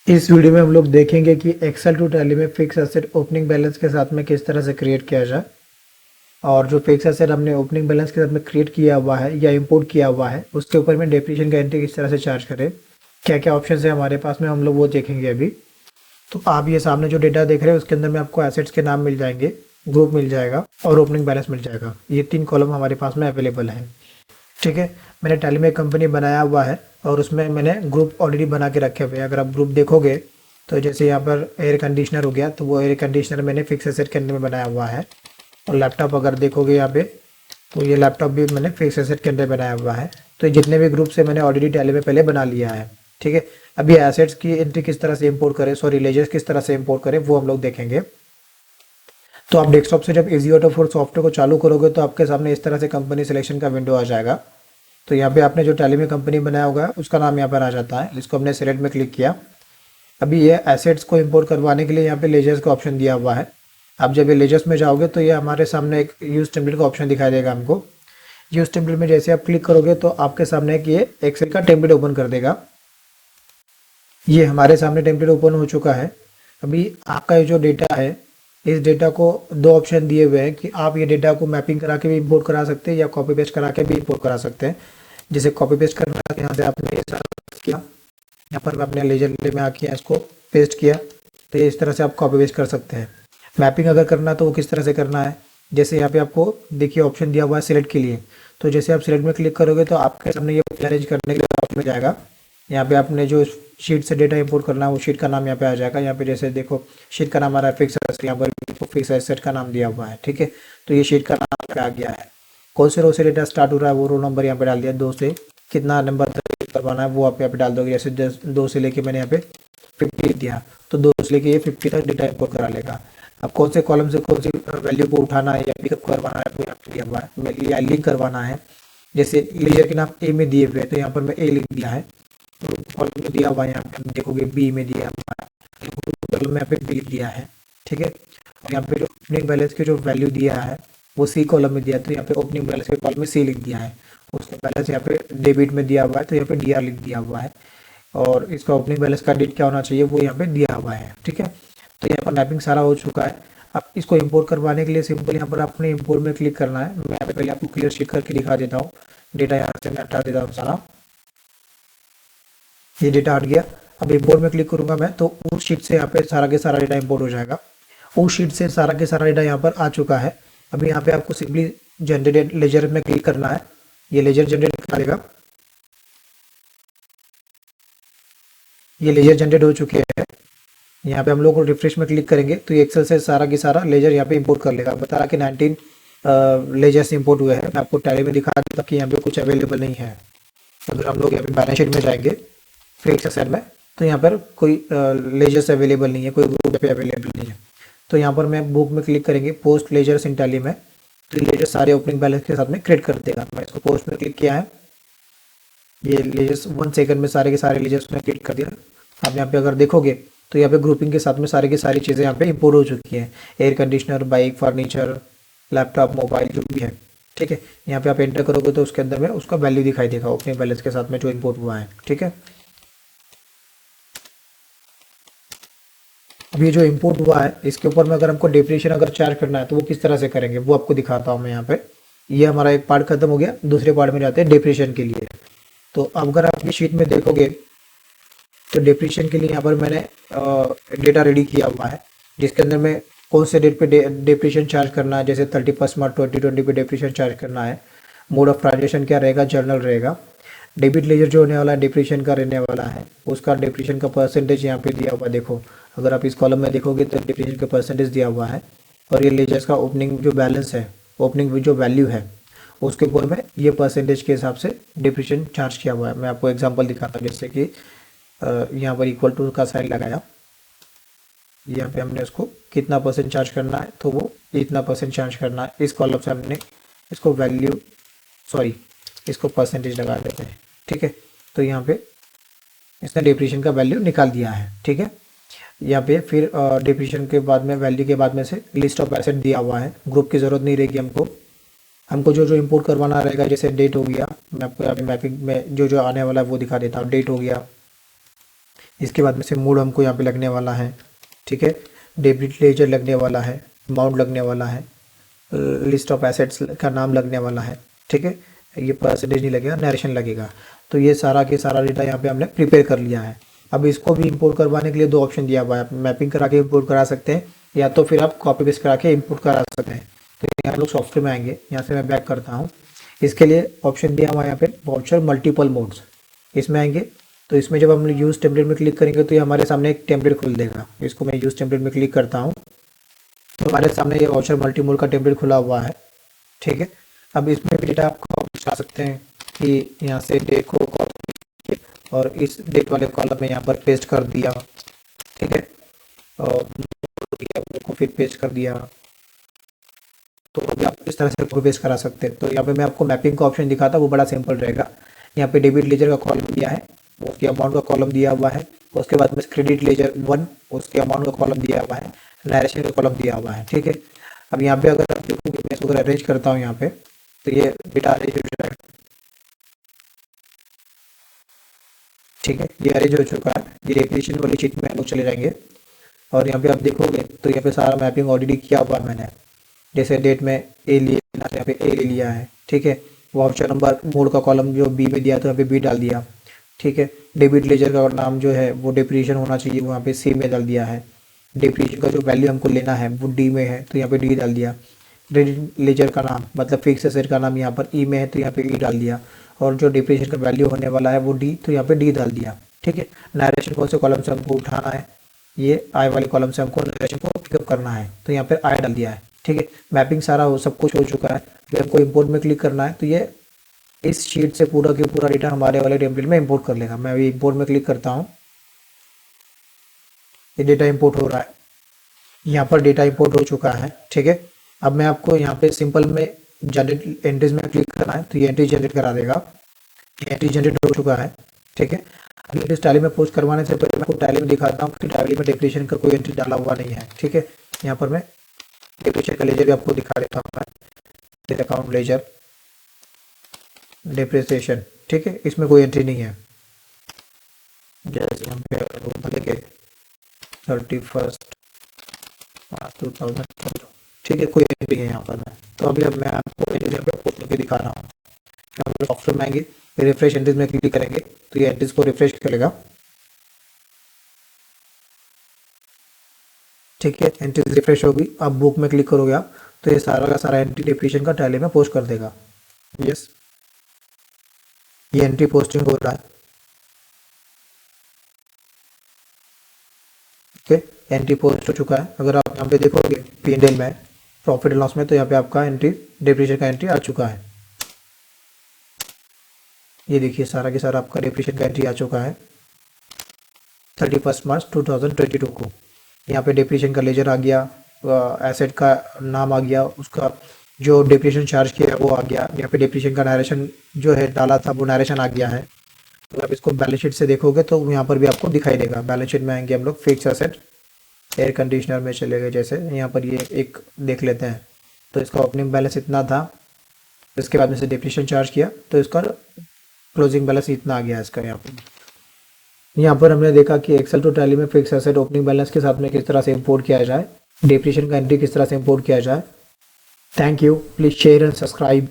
इस वीडियो में हम लोग देखेंगे कि एक्सेल टू टैली में फिक्स एसेट ओपनिंग बैलेंस के साथ में किस तरह से क्रिएट किया जाए, और जो फिक्स एसेट हमने ओपनिंग बैलेंस के साथ में क्रिएट किया हुआ है या इंपोर्ट किया हुआ है उसके ऊपर में डेप्रिसिएशन का एंट्री किस तरह से चार्ज करें, क्या क्या ऑप्शन है हमारे पास में, हम लोग वो देखेंगे अभी। तो आप ये सामने जो डेटा देख रहे हैं उसके अंदर में आपको एसेट्स के नाम मिल जाएंगे, ग्रुप मिल जाएगा और ओपनिंग बैलेंस मिल जाएगा। ये 3 कॉलम हमारे पास में अवेलेबल है। ठीक है, मैंने टैली में एक कंपनी बनाया हुआ है और उसमें मैंने ग्रुप ऑलरेडी बना के रखे हुए हैं। अगर आप ग्रुप देखोगे तो जैसे यहाँ पर एयर कंडीशनर हो गया, तो वो एयर कंडीशनर मैंने फिक्स एसेट के अंदर में बनाया हुआ है। और लैपटॉप अगर देखोगे यहाँ पे, तो ये लैपटॉप भी मैंने फिक्स एसेट के अंदर बनाया हुआ है। तो जितने भी ग्रुप से मैंने ऑलरेडी टैली में पहले बना लिया है। ठीक है, अभी एसेट्स की एंट्री किस तरह से इंपोर्ट करें, सॉरी लेजर्स किस तरह से इंपोर्ट करें, वो हम लोग देखेंगे। तो आप डेस्कटॉप से जब इजी ऑटो फोर सॉफ्टवेयर को चालू करोगे तो आपके सामने इस तरह से कंपनी सिलेक्शन का विंडो आ जाएगा। तो यहाँ पे आपने जो टैली में कंपनी बनाया होगा उसका नाम यहाँ पर आ जाता है, इसको हमने सिलेक्ट में क्लिक किया। अभी ये एसेट्स को इंपोर्ट करवाने के लिए यहाँ पे लेजर्स का ऑप्शन दिया हुआ है। आप जब ये लेजर्स में जाओगे तो ये हमारे सामने एक यूज टेम्पलेट का ऑप्शन दिखाई देगा हमको। यूज टेम्पलेट में जैसे आप क्लिक करोगे तो आपके सामने एक ये एक्सेल का टेम्पलेट ओपन कर देगा। ये हमारे सामने टेम्पलेट ओपन हो चुका है। अभी आपका ये जो डेटा है, इस डेटा को 2 ऑप्शन दिए हुए हैं कि आप ये डेटा को मैपिंग करा के भी इंपोर्ट करा सकते हैं या कॉपी पेस्ट करा के भी इंपोर्ट करा सकते हैं। जैसे कॉपी पेस्ट करना है, यहाँ से आपने ये सारा किया, यहाँ पर मैं अपने लेजर में आके इसको पेस्ट किया, तो ये इस तरह से आप कॉपी पेस्ट कर सकते हैं। मैपिंग अगर करना है तो वो किस तरह से करना है, जैसे यहाँ पे आपको देखिए ऑप्शन दिया हुआ है सिलेक्ट के लिए। तो जैसे आप सिलेक्ट में क्लिक करोगे तो आपके सामने ये अरेंज करने के लिए ऑप्शन मिल जाएगा। यहाँ पे आपने जो शीट से डेटा इंपोर्ट करना है वो शीट का नाम यहाँ पे आ जाएगा। यहाँ पे जैसे देखो शीट का नाम आ रहा है फिक्स एसेट, यहाँ पर फिक्स एसेट का नाम दिया हुआ है। ठीक है, तो ये शीट का नाम पे आ गया है। कौन से रो से डेटा स्टार्ट हो रहा है वो रो नंबर यहाँ पे डाल दिया, 2 से कितना नंबर तक करवाना है वो आप यहाँ पे डाल दोगे। जैसे 2 से लेके मैंने यहाँ पे 50 दिया, तो 2 से लेके ये 50 तक डेटा इंपोर्ट करा लेगा। अब कौन से कॉलम से कौन सी वैल्यू को उठाना है या पिकअप करवाना है वो यहाँ पे दिया हुआ है, या लिंक करवाना है। जैसे लेजर के नाम ए में दिए हुए हैं तो यहाँ पर मैं ए लिख दिया है, कॉलम में दिया हुआ है यहाँ पे देखोगे बी में दिया हुआ है, कॉलम में यहाँ पे बी दिया है। ठीक है, और यहाँ पे जो ओपनिंग बैलेंस की जो वैल्यू दिया है वो सी कॉलम में दिया है, तो यहाँ पे ओपनिंग बैलेंस के कॉलम में सी लिख दिया है। उसका बैलेंस यहाँ पे डेबिट में दिया हुआ है तो यहाँ पे डीआर लिख दिया हुआ है, और इसका ओपनिंग बैलेंस का डेट क्या होना चाहिए वो यहाँ पे दिया हुआ है। ठीक है, तो यहाँ पर मैपिंग सारा हो चुका है। अब इसको इंपोर्ट करवाने के लिए सिंपल यहाँ पर अपने इंपोर्ट में क्लिक करना है। मैं यहाँ पे पहले आपको क्लियर शीट करके दिखा देता हूँ। डेटा यहाँ से मैं हटा देता हूँ सारा, ये डेटा हट गया। अब इंपोर्ट में क्लिक करूंगा मैं तो उस शीट से यहाँ पे सारा के सारा डेटा इंपोर्ट हो जाएगा। उस शीट से सारा के सारा डेटा यहाँ पर आ चुका है। अभी यहाँ पे आपको सिंपली जनरेटेड लेजर में क्लिक करना है, ये लेजर जनरेट करेगा। ये लेजर जनरेट हो चुके हैं। यहाँ पे हम लोग रिफ्रेश में क्लिक करेंगे तो ये एक्सेल से सारा की सारा लेजर यहाँ पे इंपोर्ट कर लेगा। बता रहा कि 19 लेजर्स इंपोर्ट हुए हैं। मैं आपको टैली में दिखा देता कि यहाँ पे कुछ अवेलेबल नहीं है। अगर हम लोग यहाँ पे बैलेंस शीट में जाएंगे फिक्स एसेट में तो यहाँ पर कोई लेजर्स अवेलेबल नहीं है, कोई ग्रुप पे अवेलेबल नहीं है। तो यहाँ पर मैं बुक में क्लिक करेंगे पोस्ट लेजर्स इन टैली में, तो लेजर सारे ओपनिंग बैलेंस के साथ में क्रिएट कर देगा। मैं इसको पोस्ट में क्लिक किया है, ये लेजर्स 1 सेकंड में सारे के सारे लेजर्स में क्लिक कर दिया। आप यहाँ पे अगर देखोगे तो यहाँ पे ग्रुपिंग के साथ में सारी की सारी चीज़ें यहाँ पे इंपोर्ट हो चुकी हैं। Air conditioner, bike, furniture, laptop, mobile जो भी है। ठीक है, यहाँ पे आप एंटर करोगे तो उसके अंदर में उसका वैल्यू दिखाई देगा ओपनिंग बैलेंस के साथ में जो इंपोर्ट हुआ है। ठीक है, अभी जो इंपोर्ट हुआ है इसके ऊपर में अगर हमको डेप्रिसिएशन अगर चार्ज करना है तो वो किस तरह से करेंगे वो आपको दिखाता हूँ मैं यहाँ पे। ये हमारा एक पार्ट खत्म हो गया, दूसरे पार्ट में जाते हैं डेप्रिसिएशन के लिए। तो अब अगर आप ये शीट में देखोगे तो डेप्रिसिएशन के लिए यहाँ पर मैंने डेटा रेडी किया हुआ है, जिसके अंदर में कौन से डेट पे डेप्रिसिएशन चार्ज करना है। जैसे 31 मार्च 2020 पे डेप्रिसिएशन चार्ज करना है। मोड ऑफ ट्रांजेक्शन क्या रहेगा, जर्नल रहेगा। डेबिट लेजर जो होने वाला है डेप्रिसिएशन का रहने वाला है, उसका डेप्रिसिएशन का परसेंटेज यहाँ पे दिया हुआ देखो। अगर आप इस कॉलम में देखोगे तो डेप्रिसिएशन का परसेंटेज दिया हुआ है, और ये लेजर्स का ओपनिंग जो बैलेंस है, ओपनिंग जो वैल्यू है उसके ऊपर में ये परसेंटेज के हिसाब से डेप्रिसिएशन चार्ज किया हुआ है। मैं आपको एग्जांपल दिखाता हूँ, जैसे कि यहाँ पर इक्वल टू का साइन लगाया, यहाँ पे हमने उसको कितना परसेंट चार्ज करना है तो वो इतना परसेंट चार्ज करना है। इस कॉलम से हमने इसको वैल्यू सॉरी इसको परसेंटेज लगा देते हैं। ठीक है, तो यहाँ पे इसने डेप्रिसिएशन का वैल्यू निकाल दिया है। ठीक है, यहाँ पे फिर डेप्रिसिएशन के बाद में वैल्यू के बाद में से लिस्ट ऑफ एसेट दिया हुआ है। ग्रुप की ज़रूरत नहीं रहेगी हमको, हमको जो जो इंपोर्ट करवाना रहेगा। जैसे डेट हो गया, मैं आपको यहाँ पे मैपिंग में जो जो आने वाला है वो दिखा देता हूँ। डेट हो गया, इसके बाद में से मूड हमको यहाँ पे लगने वाला है, ठीक है। डेबिट लेजर लगने वाला है, अमाउंट लगने वाला है, लिस्ट ऑफ एसेट्स का नाम लगने वाला है, ठीक है। ये परसेंटेज नहीं लगेगा, नरेशन लगेगा। तो ये सारा के सारा डेटा यहाँ पे हमने प्रिपेयर कर लिया है। अब इसको भी इंपोर्ट करवाने के लिए दो ऑप्शन दिया हुआ है, आप मैपिंग करा के इंपोर्ट करा सकते हैं या तो फिर आप कॉपी पेस्ट करा के इंपोर्ट करा सकते हैं। तो यहाँ लोग सॉफ्टवेयर में आएंगे, यहाँ से मैं बैक करता हूँ। इसके लिए ऑप्शन दिया हुआ है यहाँ पे वाउचर मल्टीपल मोड्स, इसमें आएंगे। तो इसमें जब हम यूज़ टेम्पलेट में क्लिक करेंगे तो ये हमारे सामने एक टेम्पलेट खुल देगा। इसको मैं यूज़ टेम्पलेट में क्लिक करता हूँ तो हमारे सामने ये वाउचर मल्टी मोड का टेम्पलेट खुला हुआ है, ठीक है। अब इसमें भी डेटा आपको बता सकते हैं कि यहाँ से डेट को कॉपी और इस डेट वाले कॉलम में यहाँ पर पेस्ट कर दिया, ठीक है, और को फिर पेस्ट कर दिया। तो अभी आप इस तरह से कॉपी पेस्ट करा सकते हैं। तो यहाँ पे मैं आपको मैपिंग का ऑप्शन दिखाता, वो बड़ा सिंपल रहेगा। यहाँ पे डेबिट लेजर का कॉलम दिया है, उसके अमाउंट का कॉलम दिया हुआ है, उसके बाद में क्रेडिट लेजर 1 उसके अमाउंट का कॉलम दिया हुआ है, नरेशन का कॉलम दिया हुआ है, ठीक है। अब यहाँ पे अगर आप देखोगे, मैं इसको अरेंज करता हूँ यहाँ पे, तो ये डेटा अरेंज हो जाएगा, ठीक है। ये अरेंज हो चुका है। ये डेफिनेशन वाली शीट में हम लोग चले जाएंगे और यहाँ पे आप देखोगे तो यहाँ पे सारा मैपिंग ऑलरेडी किया हुआ है मैंने। जैसे डेट में ए लिया, यहाँ पे ए ले लिया है, ठीक है। वाउचर नंबर मोड का कॉलम जो बी में दिया तो यहाँ पे बी डाल दिया, ठीक है। डेबिट लेजर का नाम जो है वो डिप्रीशिएशन होना चाहिए, वहाँ पे सी में डाल दिया है। डिप्रीशिएशन का जो वैल्यू हमको लेना है वो डी में है तो यहाँ पे डी डाल दिया। क्रेडिट लेजर का नाम मतलब फिक्स एसेट का नाम यहाँ पर ई में है तो यहाँ पे ई डाल दिया। और जो डिप्रीशिएशन का वैल्यू होने वाला है वो डी, तो यहाँ पे डी डाल दिया, ठीक है। नरेशन कौन से कॉलम से हमको उठाना है, ये आई वाले कॉलम से हमको नरेशन को पिकअप करना है तो यहाँ पर आई डाल दिया है, ठीक है। मैपिंग सारा हो सब कुछ हो चुका है। फिर हमको इंपोर्ट में क्लिक करना है तो ये इस शीट से पूरा के पूरा डेटा हमारे वाले टेम्पलेट में इंपोर्ट कर लेगा। मैं अभी इंपोर्ट में क्लिक करता हूँ, ये डेटा इंपोर्ट हो रहा है। यहाँ पर डेटा इंपोर्ट हो चुका है, ठीक है। अब मैं आपको यहाँ पे सिंपल में जनरेट एंट्रीज में क्लिक करना है तो ये एंट्री जनरेट करा देगा। ये एंट्री जनरेट हो चुका है, ठीक है। अभी इस टैली में पोस्ट करवाने से पहले मैं आपको टैली में दिखाता हूँ कि टैली में डेप्रिसिएशन का कोई एंट्री डाला हुआ नहीं है, ठीक है। यहाँ पर मैं डेप्रिसिएशन का लेजर भी आपको दिखा देता हूँ, अकाउंट लेजर डेप्रिसिएशन, ठीक है। इसमें कोई एंट्री नहीं है। जैसे हम देखें 31 मार्च 2000, ठीक है, कोई एंट्री है यहाँ पर मैं। तो अभी अब मैं आपको एंट्रीज पे पोस्ट करके दिखा रहा हूँ। सॉफ्टवेयर में आएंगे, रिफ्रेश एंट्रीज में क्लिक करेंगे तो ये एंट्रीज को रिफ्रेश करेगा, ठीक है। एंट्रीज रिफ्रेश होगी। अब बुक में क्लिक करोगे आप तो ये सारा का सारा एंट्री डेप्रिसिएशन का टैली में पोस्ट कर देगा। यस, ये एंट्री पोस्टिंग हो रहा है, ओके। एंट्री पोस्ट हो चुका है। अगर आप यहाँ पे देखोगे P&L में प्रॉफिट एंड लॉस में तो यहाँ पे आपका एंट्री डेप्रिसिएशन का एंट्री आ चुका है। ये देखिए सारा के सारा आपका डेप्रिसिएशन का एंट्री आ चुका है 31 मार्च 2022 को। यहाँ पे डेप्रिसिएशन का लेजर आ गया, एसेट का नाम आ गया, उसका जो डेप्रिसिएशन चार्ज किया वो आ गया। यहाँ पे डेप्रिसिएशन का नरेशन जो है डाला था वो नरेशन आ गया है। तो आप इसको बैलेंस शीट से देखोगे तो यहाँ पर भी आपको दिखाई देगा। बैलेंस शीट में आएंगे हम लोग, फिक्स एसेट एयर कंडीशनर में चले गए। जैसे यहाँ पर ये एक देख लेते हैं तो इसका ओपनिंग बैलेंस इतना था, इसके बाद में से डेप्रिसिएशन चार्ज किया तो इसका क्लोजिंग बैलेंस इतना आ गया इसका। यहाँ पर हमने देखा कि एक्सेल टू टैली में फिक्स एसेट ओपनिंग बैलेंस के साथ में किस तरह से इंपोर्ट किया जाए, डेप्रिसिएशन का एंट्री किस तरह से इंपोर्ट किया जाए। Thank you, please share and subscribe.